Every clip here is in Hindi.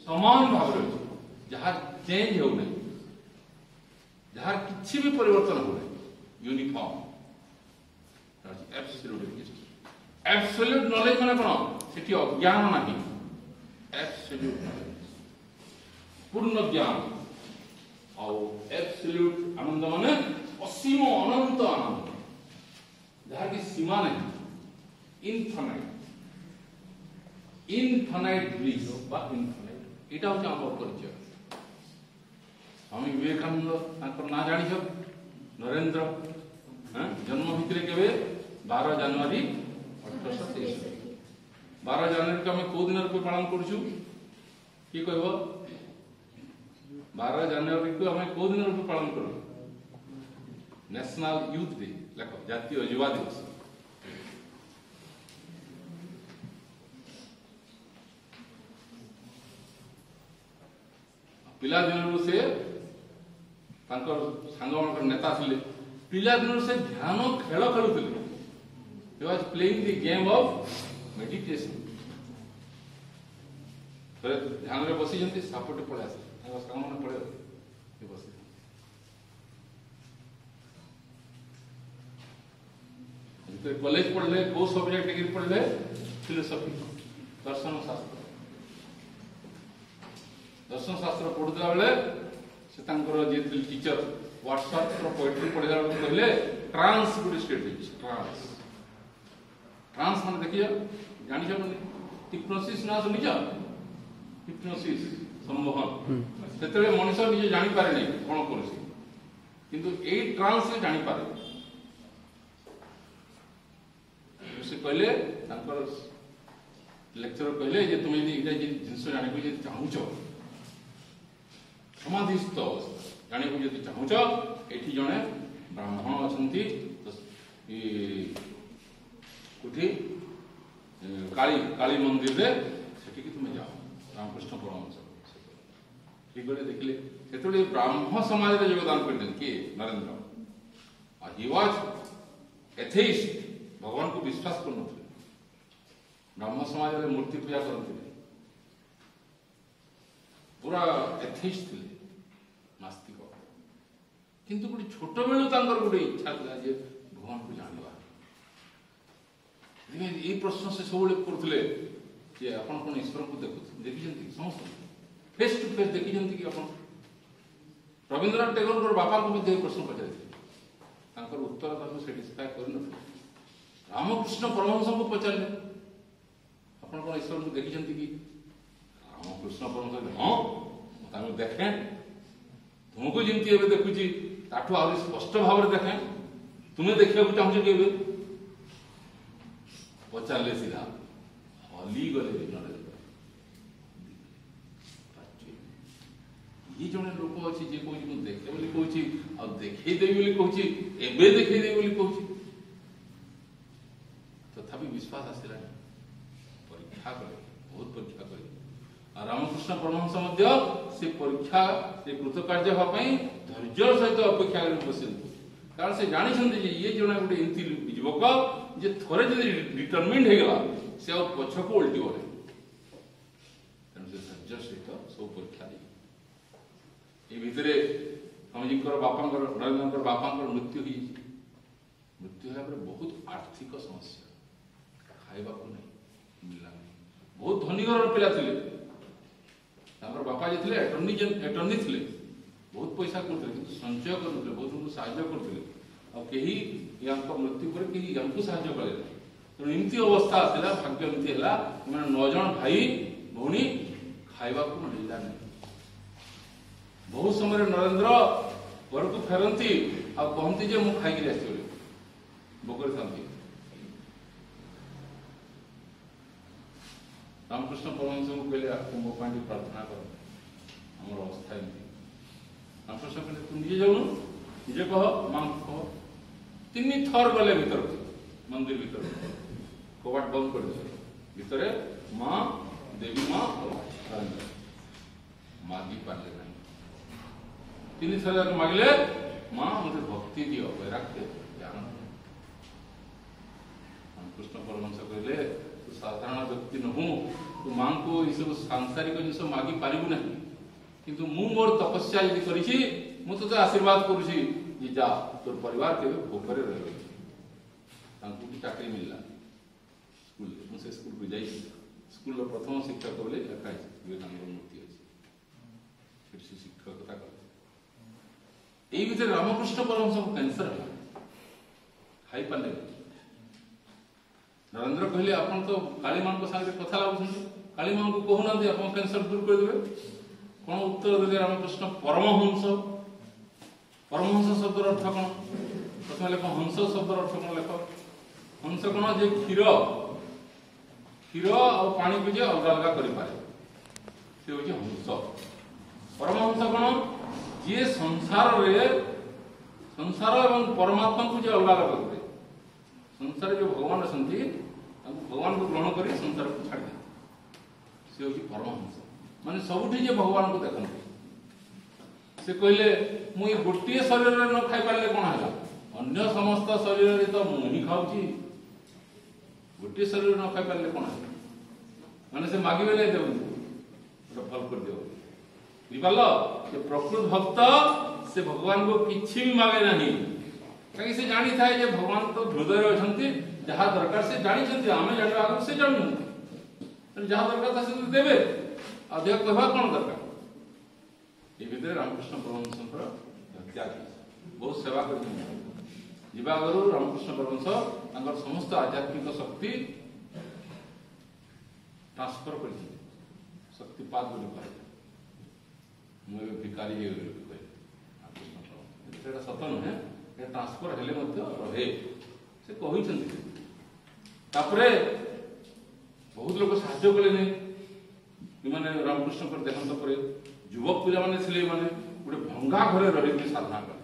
समान भाव जहाँ चेंज होना जहाँ किसी भी परिवर्तन हो यूनिफॉर्म एब्सोल्यूट नॉलेज माने कौन सेठी अज्ञान नहीं एब्सोल्यूट नॉलेज पूर्ण ज्ञान और एब्सोल्यूट आनंद माने असीम अनंत आनंद जहाँ की सीमा नहीं इनफाइनाइट ब्लिस बा इनफाइनाइट एटा होचे आम परिचय स्वामी विवेकानंद ना जानी नरेंद्र जन्म भितर के 12 जनवरी 1823 12 जनवरी को आम कौ दिन रूप पालन करूँ किए कह 12 जनवरी को आम कौ दिन रूप पालन करूँ नेशनल यूथ डे लेख जातीय युवा दिवस पिला दिन से सांग नेता थे पिला दिन से ध्यान खेल खेलुले he was playing the game of meditation ध्यान रे बसी जंती सापटे पळे आसे सांग मन पळे बसी तो कॉलेज पढ़ले को सब्जेक्ट डिग्री पढ़ले फिलोसफी दर्शन शास्त्र पढ़ुला बेले से जे टीचर व्हाट्सएप पोएट्री पढ़ला कहले ट्रांस गुड स्टेट ट्रांस माने देखियो जानि छ हिप्नोसिस ना सुनि छ हिप्नोसिस संमोहन सेतले मनुष्य निजे जानि पारे नै कोन करछि किंतु ए ट्रांस से जानि पारे से कहले लेक्चर कहले जे तुम यदि इटा जिनस जानि को जे चाहूछ समाधिस्थ अवस्था जानि को जे चाहूछ एठी जने ब्राह्मण अछंती कुठी काली काली मंदिर रे सेठी कि तुम जाओ रामकृष्ण परमहंस ठीक गले देखले सेतले ब्राह्मण समाज रे योगदान करदन के नरेंद्र ही वाज एथेइस्ट भगवान को विश्वास कर ब्राह्मण समाज में मूर्ति पूजा करते पूरा एथिस्ट थे नास्तिक किंतु गोटे छोट बेलू गोटे इच्छा था जे भगवान को जानवा ये प्रश्न से सब करते जे आपन कौन ईश्वर को देखी समस्त फेस टू फेस देखी कि आप रवींद्रनाथ टैगोर बापा को भी प्रश्न पचार उत्तर सेटिस्फाई कर रामकृष्ण परमहंस को पचारे आप ईश्वर को देखी कि रामकृष्ण परमहंस हाँ देखे तुमको जमी ए देखुची ताठू आ स्पष्ट भाव में देखे तुम्हें देखा चाहूँ कि पचारे सीधा हली गले ये जड़े लोक अच्छी जी कह देखे कह देखदेवी कह देखदेवी कह तथापि विश्वास आसला परीक्षा कले बहुत परीक्षा कले रामकृष्ण परमहंस से परीक्षा से कृतकार्य होगापी धैर्य सहित अपेक्षा कर बस कारण से जानी ये जड़े गोटे एमती युवक जे थोड़े जब डिटरमिंड होगा से पछक उल्टी गले धैर्य सहित सब परीक्षा दे ये भितर स्वामीजी बापा नरेंद्र बापा मृत्यु होगा बहुत आर्थिक समस्या खाइबा को नहीं मिलला नहीं बहुत धनी घर पिला थे बापा जी थे एटर्नी थे बहुत पैसा करते संचय करते बहुत लोग साहय करते मृत्यु पर साहय कले तेणु एमती अवस्था आसला भाग्य एमती है मैंने 9 जन भाई भौणी खाइबा को मिलला नहीं बहुत समय नरेंद्र घर को फेरती आ कहती जे मु खाई आस भोगर था रामकृष्ण परमहंस को कहले मो प्रार्थना कर आम अवस्था एमती रामकृष्ण कहले तू निजे जाऊन निजे कह मां कह 3 थर गले भीतर मंदिर भीतर कबाट बंद कर दे भीतर मां देवी मां मागी पारे ना 3 थर मांगले मां मुझे भक्ति दियो वैराग्य ज्ञान रामकृष्ण परमहंस कहले साधारण व्यक्ति नहु तो माँ को ये सब सांसारिक जिन मागि पारू ना किंतु मु मोर तपस्या यदि करिछि मु तो आशीर्वाद करुछि जे जा तोर परिवार के भोकरे रह तांकु की चाकरी मिलला स्कूल मुझे स्कूल को जाई स्कूल रो प्रथम शिक्षक बोले एकाई विवेकानंद मूर्ति अछि फिर से शिक्षकता कर एई भीतर रामकृष्ण परमहंस को कैंसर है खाई पाले नरेंद्र कहले अपन तो काली मां को साथे कथा लागुछन काली मां को कहू ना अपन कैंसर दूर कर देबे कौन उत्तर देले रामकृष्ण परमहंस परमहंस शब्द अर्थ कौन प्रथम लेख हंस शब्द अर्थ कौन लेख हंस कौन जे क्षीर और पानी को जे अलग अलग करि पारे से होची हंस परमहंस कौन जे संसार एवं परमात्मा को जे अलग अलग करते संसार जो भगवान असंती भगवान को ग्रहण करी संसार को छाड़ दे से होची परमहंस माने सबुठी जे भगवान को देखते से कहले मु ये गोटे शरीर न खाई पारे कौन है अन्य समस्त शरीर तो मुही खाऊची गोटे शरीर न खाई पारे कौन है माने से मागिबे नहीं देबो फल कर दियो बुझिपाल जे प्रकृत भक्त से भगवान को किछि भी मागे नहीं कहीं से जानी था जे भगवान तो हृदय अछंती जहा दरकार से जानी छंती आमे जानि आगु से जानु जहा दरकार था से देबे अधिक कहवा कौन दरकार ये भीतर रामकृष्ण परमहंस त्याग बहुत सेवा कर रामकृष्ण परमहंस समस्त आध्यात्मिक शक्ति ट्रांसफर कर शक्तिपात बोली मुझे भिकारी रामकृष्ण परमहंस सत नुहे ट्रांसफर हेले रहे से कहते बहुत लोग साहाଯ୍य कले नहीं माने रामकृष्ण पर देहांत पर युवक पूजा माने थिले माने गोटे भंगा घरे रही साधना कले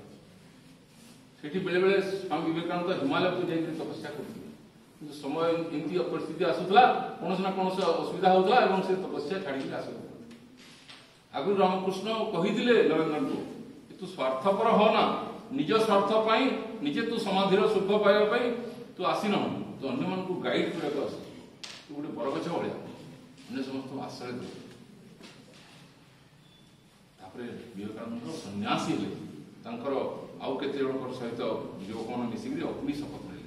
सेठी बेले बेले स्वामी विवेकानंद हिमालय को जाई तपस्या करते समय एमती परिस्थिति आसुला कौन ना कौन असुविधा होता एवं से तपस्या छाड़ी आस आगु रामकृष्ण कही नरेंद्र को तू स्वार्थपर हो ना निज स्वार्थ पाई निजे तू समाधिर सुख पाइबा तू आसी न तू अन्य मान को गाइड करके आस तू गोटे बरगछ भाया अन्य समस्त आश्रय दे विवेकानंद सन्यासी हेले आउ केते जन सहित युवक मिसिक अग्नि शपथ ने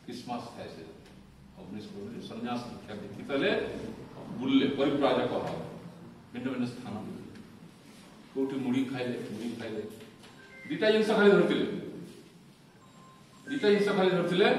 क्रिसमस थाए से अग्नि शपथ सन्यास दीक्षा दीक्षित बुल्ले परिव्राजक भिन्न भिन्न स्थान कौटी मुड़ी खाइले दीटा जिनस खाली धरते दीटा जिनस खाली धरते